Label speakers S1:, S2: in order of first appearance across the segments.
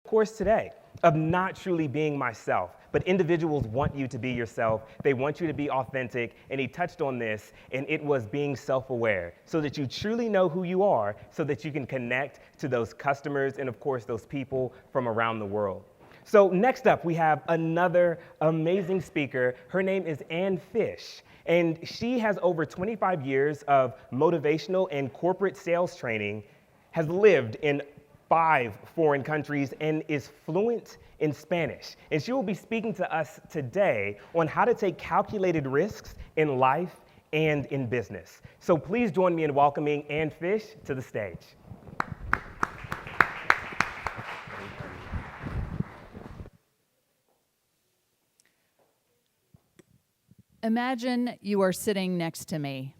S1: course today of not truly being myself, but individuals want you to be yourself. They want you to be authentic, and he touched on this, and it was being self-aware so that you truly know who you are so that you can connect to those customers and, of course, those people from around the world. So next up, we have another amazing speaker. Her name is Ann Fish, and she has over 25 years of motivational and corporate sales training, has lived in 5 foreign countries, and is fluent in Spanish. And she will be speaking to us today on how to take calculated risks in life and in business. So please join me in welcoming Ann Fish to the stage.
S2: Imagine you are sitting next to me,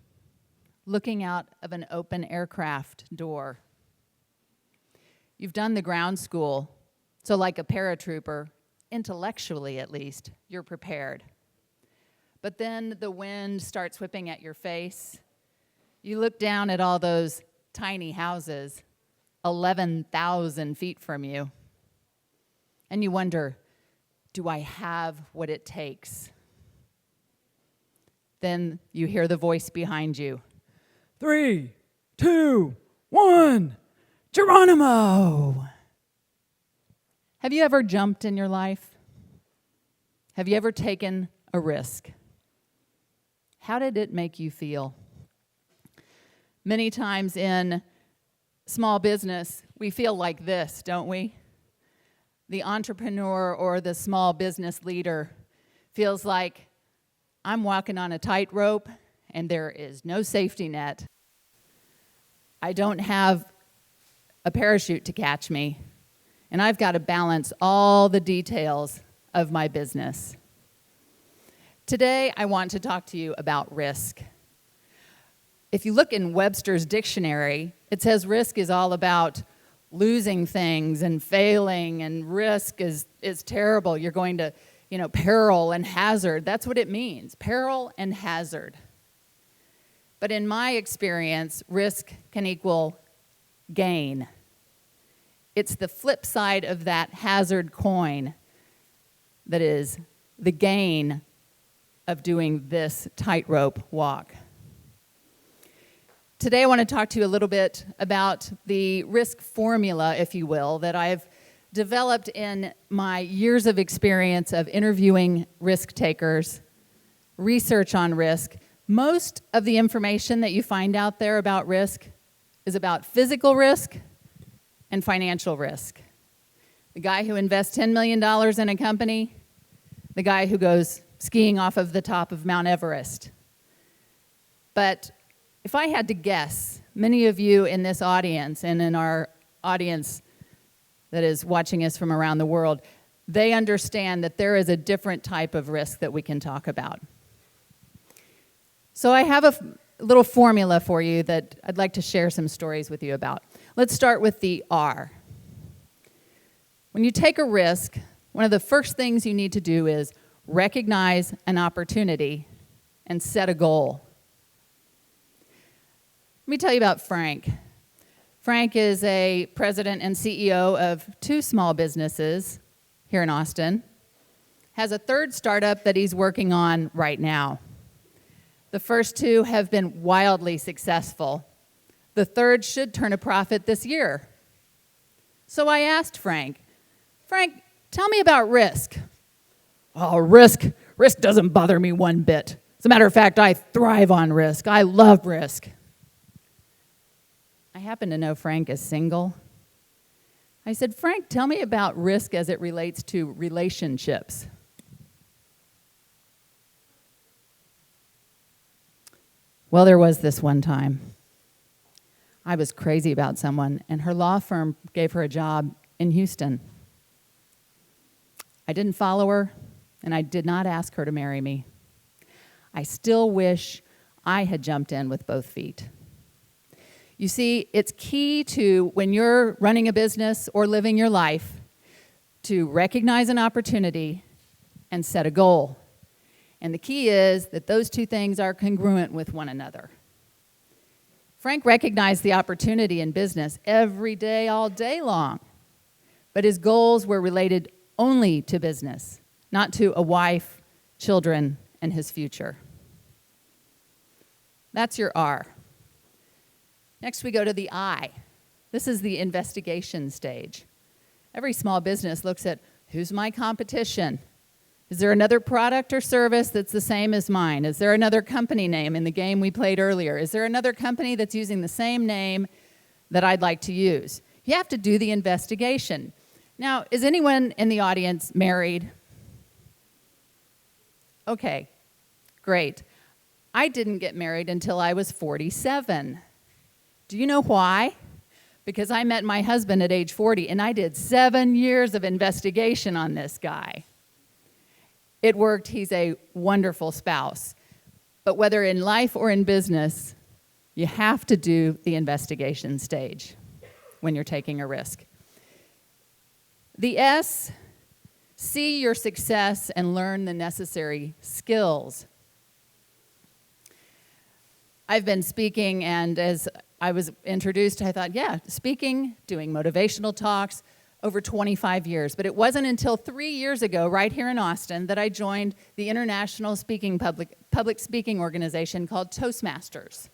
S2: looking out of an open aircraft door. You've done the ground school, so like a paratrooper, intellectually at least, you're prepared. But then the wind starts whipping at your face. You look down at all those tiny houses, 11,000 feet from you, and you wonder, do I have what it takes? Then you hear the voice behind you. 3, 2, 1, Geronimo! Have you ever jumped in your life? Have you ever taken a risk? How did it make you feel? Many times in small business, we feel like this, don't we? The entrepreneur or the small business leader feels like, I'm walking on a tightrope and there is no safety net. I don't have a parachute to catch me, and I've got to balance all the details of my business. Today, I want to talk to you about risk. If you look in Webster's dictionary, it says risk is all about losing things and failing, and risk is terrible. You're going to peril and hazard. That's what it means, peril and hazard. But in my experience, risk can equal gain. It's the flip side of that hazard coin that is the gain of doing this tightrope walk. Today, I want to talk to you a little bit about the risk formula, if you will, that I've developed in my years of experience of interviewing risk takers, research on risk. Most of the information that you find out there about risk is about physical risk and financial risk. The guy who invests $10 million in a company, the guy who goes skiing off of the top of Mount Everest. But if I had to guess, many of you in this audience and in our audience that is watching us from around the world, they understand that there is a different type of risk that we can talk about. So I have a little formula for you that I'd like to share some stories with you about. Let's start with the R. When you take a risk, one of the first things you need to do is recognize an opportunity and set a goal. Let me tell you about Frank. Frank is a president and CEO of 2 small businesses here in Austin, has a 3rd startup that he's working on right now. The first 2 have been wildly successful. The 3rd should turn a profit this year. So I asked Frank, tell me about risk. Oh, risk doesn't bother me one bit. As a matter of fact, I thrive on risk. I love risk. I happen to know Frank is single. I said, Frank, tell me about risk as it relates to relationships. Well, there was this one time. I was crazy about someone, and her law firm gave her a job in Houston. I didn't follow her, and I did not ask her to marry me. I still wish I had jumped in with both feet. You see, it's key to, when you're running a business or living your life, to recognize an opportunity and set a goal. And the key is that those 2 things are congruent with one another. Frank recognized the opportunity in business every day, all day long. but his goals were related only to business, not to a wife, children, and his future. That's your R. Next, we go to the I. This is the investigation stage. Every small business looks at, who's my competition? Is there another product or service that's the same as mine? Is there another company name in the game we played earlier? Is there another company that's using the same name that I'd like to use? You have to do the investigation. Now, is anyone in the audience married? Okay, great. I didn't get married until I was 47. Do you know why? Because I met my husband at age 40, and I did 7 years of investigation on this guy. It worked. He's a wonderful spouse. But whether in life or in business, you have to do the investigation stage when you're taking a risk. The S, see your success and learn the necessary skills. I've been speaking, and as I was introduced, I thought, yeah, speaking, doing motivational talks, over 25 years. But it wasn't until 3 years ago, right here in Austin, that I joined the international public speaking organization called Toastmasters.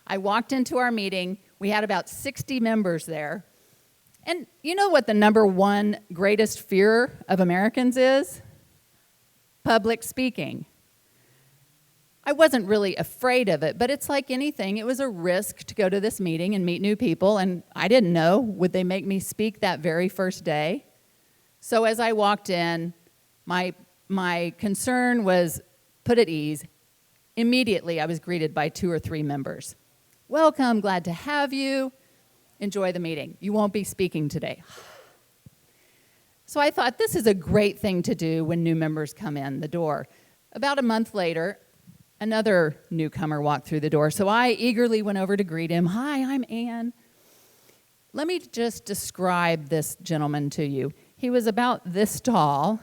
S2: I walked into our meeting. We had about 60 members there. And you know what the number one greatest fear of Americans is? Public speaking. I wasn't really afraid of it, but it's like anything. It was a risk to go to this meeting and meet new people, and I didn't know, would they make me speak that very first day? So as I walked in, my concern was put at ease. Immediately, I was greeted by 2 or 3 members. Welcome, glad to have you. Enjoy the meeting. You won't be speaking today. So I thought this is a great thing to do when new members come in the door. About a month later, another newcomer walked through the door, so I eagerly went over to greet him. Hi, I'm Ann. Let me just describe this gentleman to you. He was about this tall,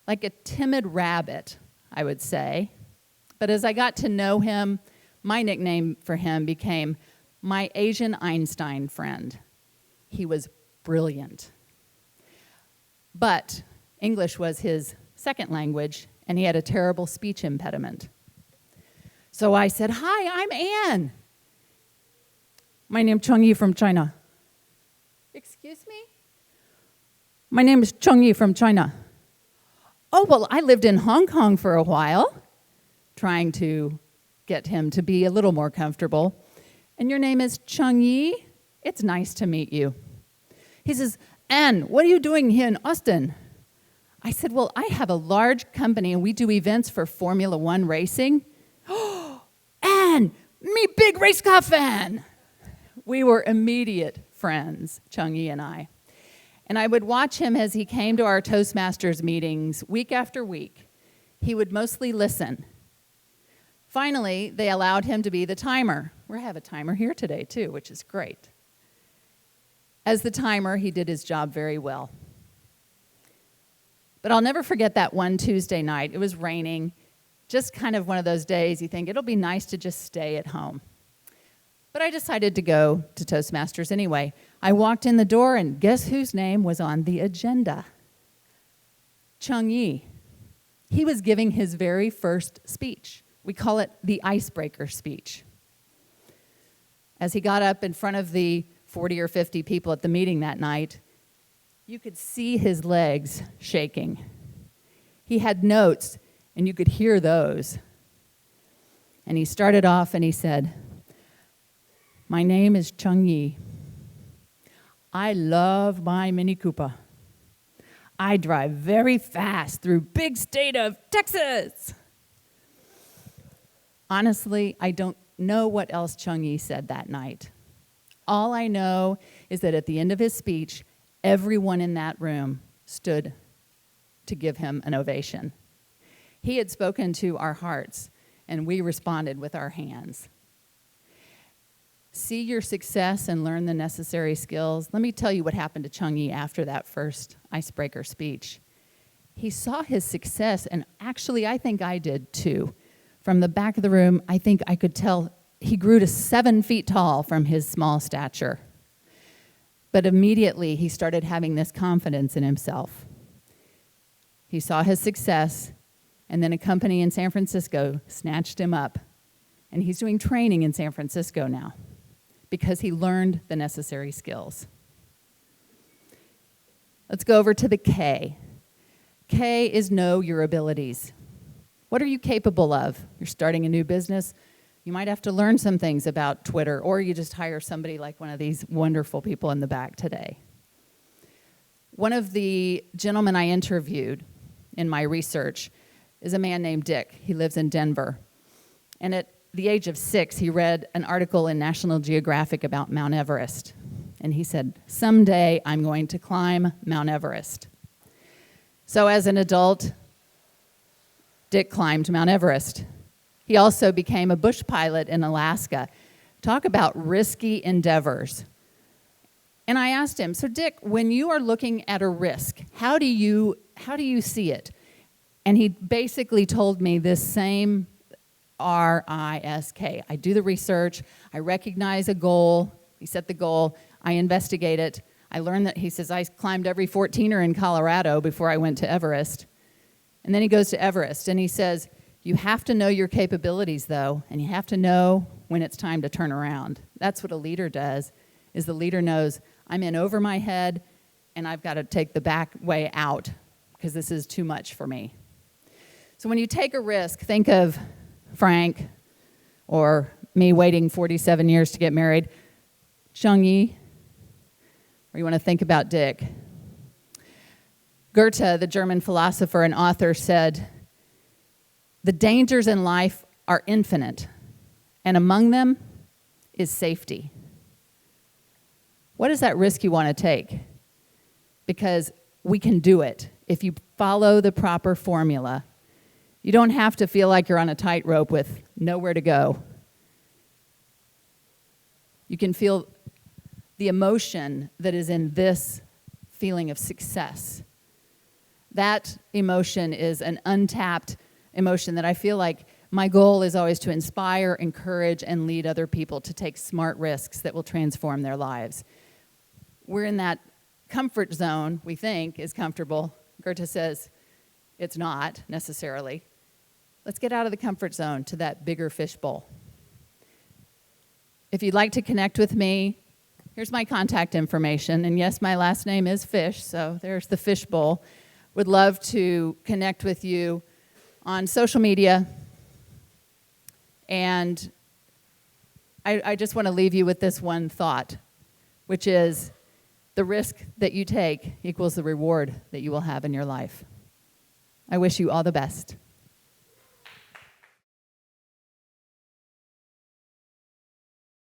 S2: like a timid rabbit, I would say. But as I got to know him, my nickname for him became my Asian Einstein friend. He was brilliant. But English was his second language, and he had a terrible speech impediment. So I said, hi, I'm Ann. My name's Cheng-Yi from China. Excuse me? My name is Cheng-Yi from China. Oh, well, I lived in Hong Kong for a while, trying to get him to be a little more comfortable. And your name is Cheng-Yi? It's nice to meet you. He says, Ann, what are you doing here in Austin? I said, well, I have a large company, and we do events for Formula One racing. Oh, Ann, me big race car fan. We were immediate friends, Cheng-Yi and I. And I would watch him as he came to our Toastmasters meetings week after week. He would mostly listen. Finally, they allowed him to be the timer. We have a timer here today, too, which is great. As the timer, he did his job very well. But I'll never forget that one Tuesday night. It was raining, just kind of one of those days you think, it'll be nice to just stay at home. But I decided to go to Toastmasters anyway. I walked in the door, and guess whose name was on the agenda? Cheng-Yi. He was giving his very first speech. We call it the icebreaker speech. As he got up in front of the 40 or 50 people at the meeting that night, you could see his legs shaking. He had notes, and you could hear those. And he started off and he said, my name is Cheng-Yi. I love my Mini Cooper. I drive very fast through big state of Texas. Honestly, I don't know what else Cheng-Yi said that night. All I know is that at the end of his speech, everyone in that room stood to give him an ovation. He had spoken to our hearts, and we responded with our hands. See your success and learn the necessary skills. Let me tell you what happened to Cheng-Yi after that first icebreaker speech. He saw his success, and actually I think I did too. From the back of the room, I think I could tell he grew to 7 feet tall from his small stature. But immediately he started having this confidence in himself. He saw his success, and then a company in San Francisco snatched him up. And he's doing training in San Francisco now because he learned the necessary skills. Let's go over to the K. K is know your abilities. What are you capable of? You're starting a new business. You might have to learn some things about Twitter, or you just hire somebody like one of these wonderful people in the back today. One of the gentlemen I interviewed in my research is a man named Dick. He lives in Denver. And at the age of 6, he read an article in National Geographic about Mount Everest. And he said, someday I'm going to climb Mount Everest. So as an adult, Dick climbed Mount Everest. He also became a bush pilot in Alaska. Talk about risky endeavors. And I asked him, so Dick, when you are looking at a risk, how do you see it? And he basically told me this same RISK. I do the research, I recognize a goal, he set the goal, I investigate it. I learned that, he says, I climbed every 14er in Colorado before I went to Everest. And then he goes to Everest and he says, you have to know your capabilities though, and you have to know when it's time to turn around. That's what a leader does, is the leader knows I'm in over my head and I've got to take the back way out because this is too much for me. So when you take a risk, think of Frank or me waiting 47 years to get married, Chung-Yi, or you want to think about Dick. Goethe, the German philosopher and author, said, the dangers in life are infinite, and among them is safety. What is that risk you want to take? Because we can do it. If you follow the proper formula, you don't have to feel like you're on a tightrope with nowhere to go. You can feel the emotion that is in this feeling of success. That emotion is an untapped emotion that I feel like my goal is always to inspire, encourage, and lead other people to take smart risks that will transform their lives. We're in that comfort zone we think is comfortable. Goethe says it's not necessarily. Let's get out of the comfort zone to that bigger fishbowl. If you'd like to connect with me, here's my contact information. And yes, my last name is Fish, so there's the fishbowl. Would love to connect with you on social media. And I just want to leave you with this one thought, which is the risk that you take equals the reward that you will have in your life. I wish you all the best.